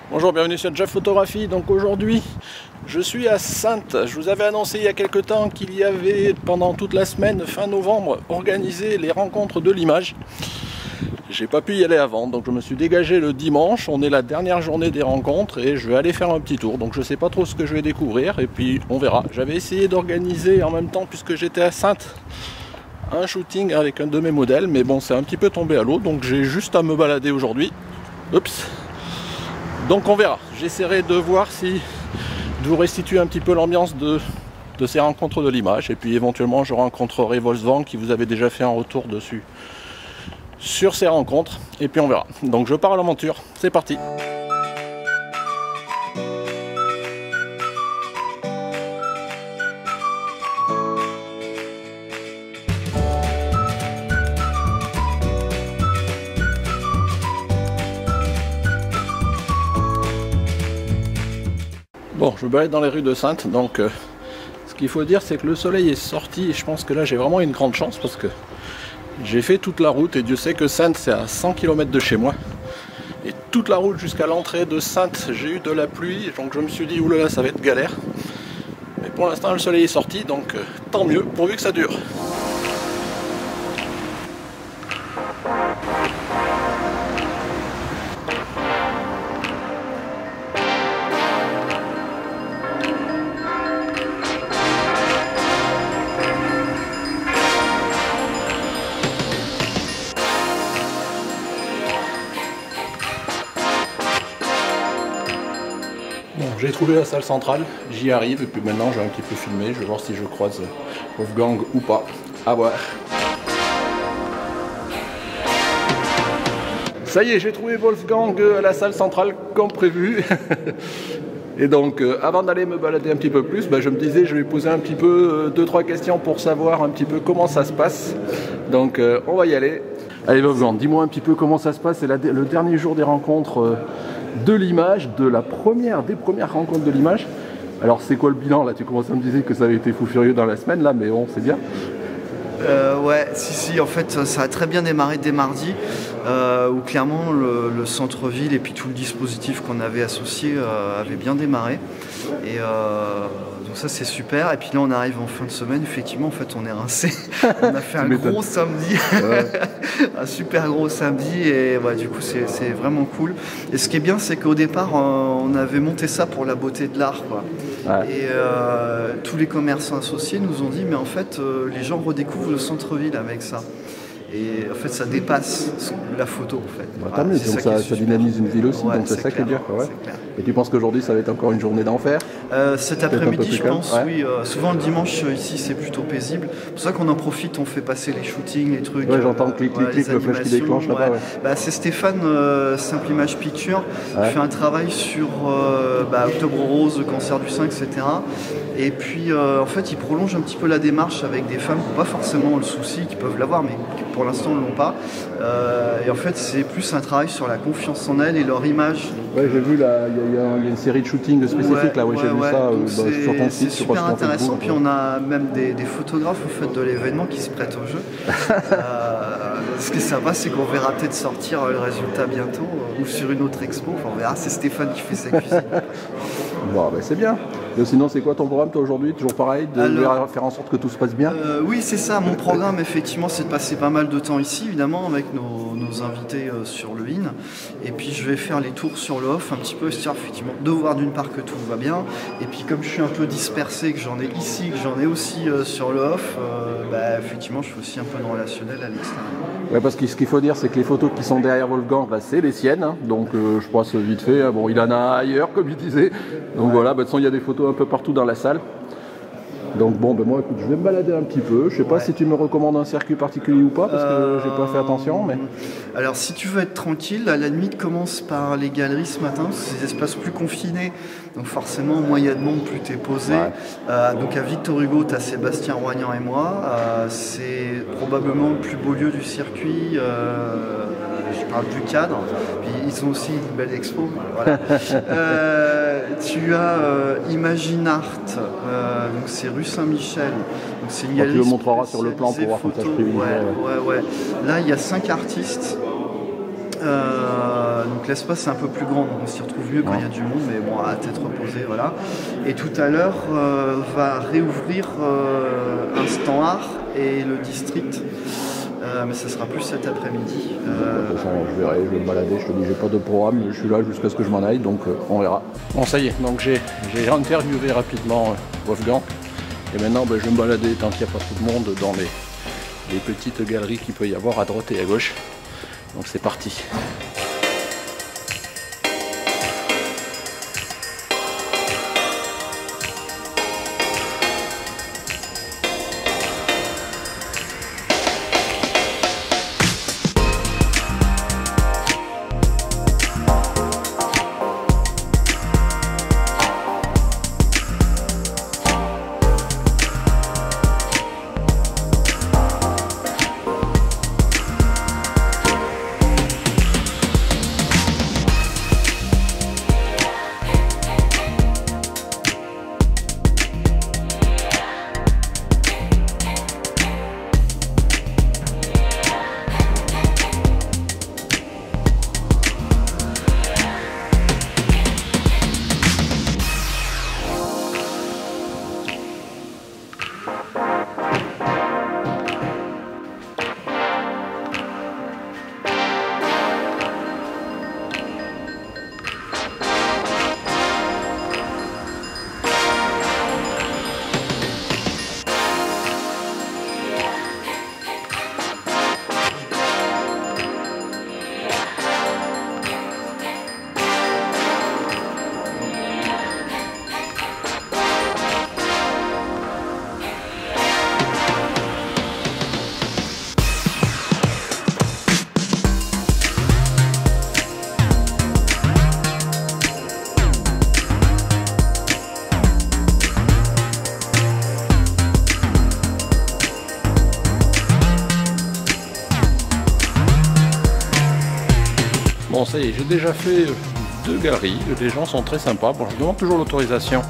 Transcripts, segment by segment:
Bonjour, bienvenue sur Jeff Photographie. Donc aujourd'hui, je suis à Saintes. Je vous avais annoncé il y a quelque temps qu'il y avait pendant toute la semaine, fin novembre, organisé les rencontres de l'image. J'ai pas pu y aller avant, donc je me suis dégagé le dimanche. On est la dernière journée des rencontres et je vais aller faire un petit tour. Donc je sais pas trop ce que je vais découvrir et puis on verra. J'avais essayé d'organiser en même temps, puisque j'étais à Saintes, un shooting avec un de mes modèles, mais bon, c'est un petit peu tombé à l'eau, donc j'ai juste à me balader aujourd'hui. Oups. Donc on verra, j'essaierai de voir si de vous restituer un petit peu l'ambiance de ces rencontres de l'image, et puis éventuellement je rencontrerai Wolfgang qui vous avait déjà fait un retour dessus sur ces rencontres, et puis on verra. Donc je pars à l'aventure, c'est parti. Bon, je me balade dans les rues de Saintes, donc ce qu'il faut dire, c'est que le soleil est sorti, et je pense que là j'ai vraiment une grande chance, parce que j'ai fait toute la route, et Dieu sait que Saintes c'est à 100 km de chez moi, et toute la route jusqu'à l'entrée de Saintes, j'ai eu de la pluie, donc je me suis dit, oulala, ça va être galère. Mais pour l'instant le soleil est sorti, donc tant mieux, pourvu que ça dure. Bon, j'ai trouvé la salle centrale, j'y arrive, et puis maintenant je vais un petit peu filmer, je vais voir si je croise Wolfgang ou pas. À voir. Ça y est, j'ai trouvé Wolfgang à la salle centrale comme prévu. Et donc, avant d'aller me balader un petit peu plus, je me disais, je vais poser un petit peu 2-3 questions pour savoir un petit peu comment ça se passe. Donc, on va y aller. Allez Wolfgang, dis-moi un petit peu comment ça se passe. C'est le dernier jour des rencontres de l'image, des premières rencontres de l'image. Alors c'est quoi le bilan là? Tu commences à me dire que ça avait été fou furieux dans la semaine là, mais bon, c'est bien. Ouais, si, en fait, ça a très bien démarré dès mardi, où clairement le centre-ville et puis tout le dispositif qu'on avait associé avait bien démarré. Et donc ça c'est super. Et puis là on arrive en fin de semaine, effectivement, en fait on est rincé. On a fait un gros samedi, ouais. Un super gros samedi, et ouais, du coup c'est vraiment cool. Et ce qui est bien, c'est qu'au départ on avait monté ça pour la beauté de l'art, quoi. Ouais. Et tous les commerçants associés nous ont dit, mais en fait les gens redécouvrent le centre-ville avec ça. Et en fait ça dépasse la photo en fait. Bah, voilà, donc ça dynamise une ville aussi, ouais, donc c'est ça qui est bien. Ouais. Et tu penses qu'aujourd'hui ça va être encore une journée d'enfer? Cet après-midi je pense, ouais. Oui. Souvent le dimanche ici c'est plutôt paisible. C'est pour ça qu'on en profite, on fait passer les shootings, les trucs. Ouais, j'entends clic, le flash qui déclenche là-bas. Ouais. Bah, c'est Stéphane, Simple Image Picture, qui fait un travail sur Octobre Rose, le cancer du sein, etc. Et puis en fait il prolonge un petit peu la démarche avec des femmes qui n'ont pas forcément le souci, qui peuvent l'avoir, mais qui pour l'instant ne l'ont pas. Et en fait c'est plus un travail sur la confiance en elles et leur image. Ouais, j'ai vu là, il y a une série de shootings spécifiques là, j'ai vu ça sur ton site. C'est super intéressant, puis on a même des photographes au fait de l'événement qui se prêtent au jeu. Ce qui est sympa, c'est qu'on verra peut-être sortir le résultat bientôt, ou sur une autre expo, enfin, on verra, c'est Stéphane qui fait sa cuisine. Bon, c'est bien. Et sinon, c'est quoi ton programme toi aujourd'hui? Toujours pareil, de faire en sorte que tout se passe bien? Oui, c'est ça. Mon programme, effectivement, c'est de passer pas mal de temps ici, évidemment, avec nos invités sur le IN. Et puis, je vais faire les tours sur le off, un petit peu, histoire, effectivement, de voir d'une part que tout va bien. Et puis, comme je suis un peu dispersé, que j'en ai ici, que j'en ai aussi sur le off, effectivement, je fais aussi un peu de relationnel à l'extérieur. Ouais, parce que ce qu'il faut dire, c'est que les photos qui sont derrière Wolfgang, c'est les siennes. Hein. Donc, je passe vite fait. Bon, il en a ailleurs, comme il disait. Donc voilà, de toute façon, il y a des photos un peu partout dans la salle. Donc bon, moi écoute, je vais me balader un petit peu. Je sais pas si tu me recommandes un circuit particulier ou pas, parce que j'ai pas fait attention. Mais alors si tu veux être tranquille, à la limite commence par les galeries ce matin, c'est des espaces plus confinés. Donc forcément, moins il y a de monde, plus tu es posé. Ouais. Donc à Victor Hugo, tu as Sébastien Roignan et moi. C'est probablement le plus beau lieu du circuit. Je parle du cadre. Puis ils ont aussi une belle expo. Voilà. Tu as Imagine Art, donc c'est rue Saint-Michel. C'est une galerie. Tu le montreras sur le plan pour voir quand tu as pris. Ouais. Là, il y a 5 artistes. Donc l'espace est un peu plus grand, donc on s'y retrouve mieux quand il y a du monde, mais bon, à tête reposée, voilà. Et tout à l'heure, va réouvrir un stand art et le district. Mais ça sera plus cet après-midi. De toute façon, je verrai, je vais me balader, je te dis, j'ai pas de programme, je suis là jusqu'à ce que je m'en aille, donc on verra. Bon, ça y est, donc j'ai interviewé rapidement Wolfgang, et maintenant je vais me balader tant qu'il n'y a pas trop de monde dans les petites galeries qu'il peut y avoir à droite et à gauche. Donc c'est parti. Bon, ça y est, j'ai déjà fait 2 galeries, les gens sont très sympas. Bon, je demande toujours l'autorisation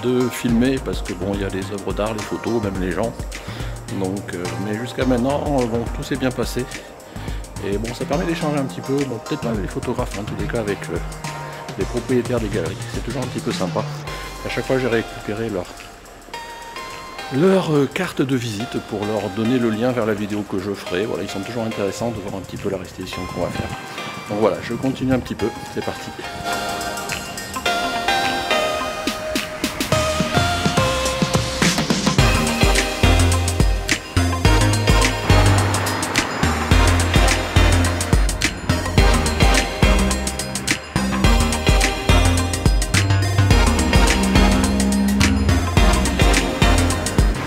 de filmer parce que bon, il y a les œuvres d'art, les photos, même les gens. Donc, mais jusqu'à maintenant, bon, tout s'est bien passé. Et bon, ça permet d'échanger un petit peu, bon, peut-être pas avec les photographes, en tous les cas avec les propriétaires des galeries. C'est toujours un petit peu sympa. À chaque fois, j'ai récupéré leur carte de visite pour leur donner le lien vers la vidéo que je ferai. Voilà, ils sont toujours intéressants de voir un petit peu la restitution qu'on va faire. Donc voilà, je continue un petit peu, c'est parti.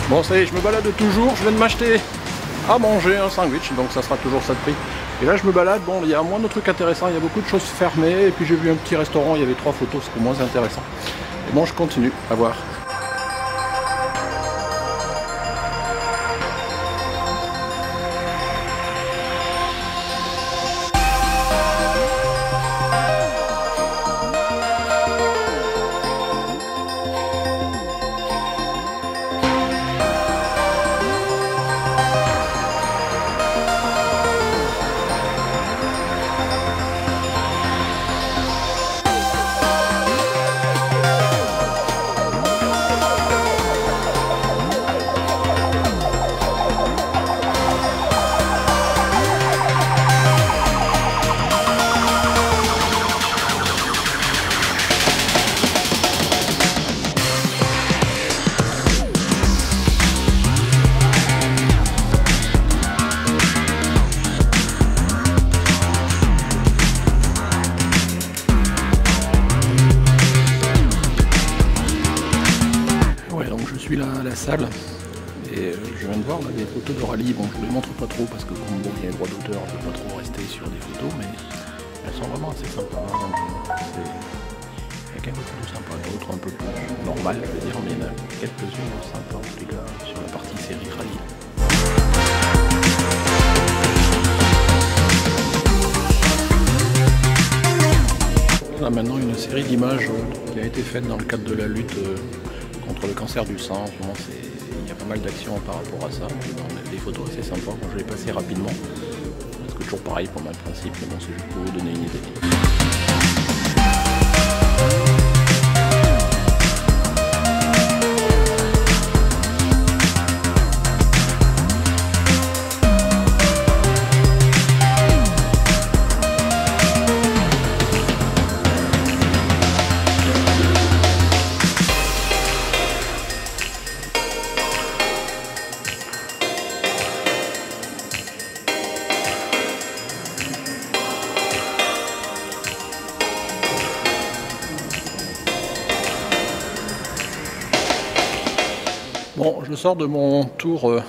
Bon, ça y est, je me balade toujours, je viens de m'acheter à manger un sandwich, donc ça sera toujours ça de prix. Et là je me balade, bon, il y a moins de trucs intéressants, il y a beaucoup de choses fermées, et puis j'ai vu un petit restaurant, il y avait 3 photos, c'était moins intéressant. Et bon, je continue, à voir. La salle et je viens de voir là, des photos de rallye. Bon, je ne les montre pas trop parce que comme bon, il y a les droits d'auteur, je ne peux pas trop rester sur des photos, mais elles sont vraiment assez sympas. Il y a quelques photos sympas, d'autres un peu plus normales, je veux dire, mais il y en a quelques-unes sympas en tous les cas sur la partie série rallye. Là maintenant une série d'images qui a été faite dans le cadre de la lutte contre le cancer du sein. Il y a pas mal d'actions par rapport à ça. Des photos assez sympas. Bon, je vais passer rapidement parce presque toujours pareil pour moi le principe, mais bon, c'est juste pour vous donner une idée. Bon, je sors de mon tour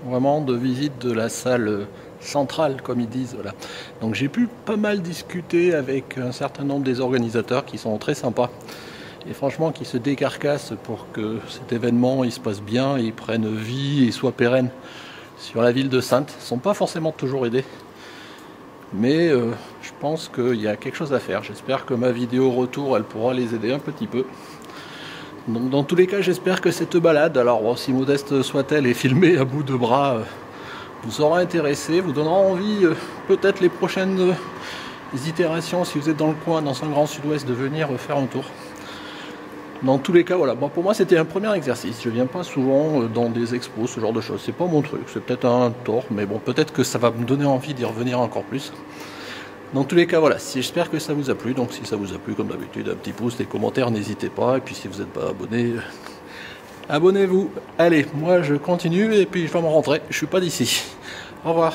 vraiment de visite de la salle centrale, comme ils disent. Voilà. Donc j'ai pu pas mal discuter avec un certain nombre des organisateurs qui sont très sympas et franchement qui se décarcassent pour que cet événement il se passe bien, il prenne vie et soit pérenne sur la ville de Saintes. Ils ne sont pas forcément toujours aidés, mais je pense qu'il y a quelque chose à faire. J'espère que ma vidéo retour elle pourra les aider un petit peu. Donc dans tous les cas, j'espère que cette balade, alors aussi modeste soit-elle et filmée à bout de bras, vous aura intéressé, vous donnera envie, peut-être les prochaines itérations, si vous êtes dans le coin, dans un grand sud-ouest, de venir faire un tour. Dans tous les cas, voilà, bon, pour moi c'était un premier exercice. Je viens pas souvent dans des expos, ce genre de choses. C'est pas mon truc, c'est peut-être un tort, mais bon, peut-être que ça va me donner envie d'y revenir encore plus. Dans tous les cas, voilà, j'espère que ça vous a plu. Donc si ça vous a plu, comme d'habitude, un petit pouce, des commentaires, n'hésitez pas. Et puis si vous n'êtes pas abonné, abonnez-vous. Allez, moi je continue et puis je vais me rentrer. Je suis pas d'ici. Au revoir.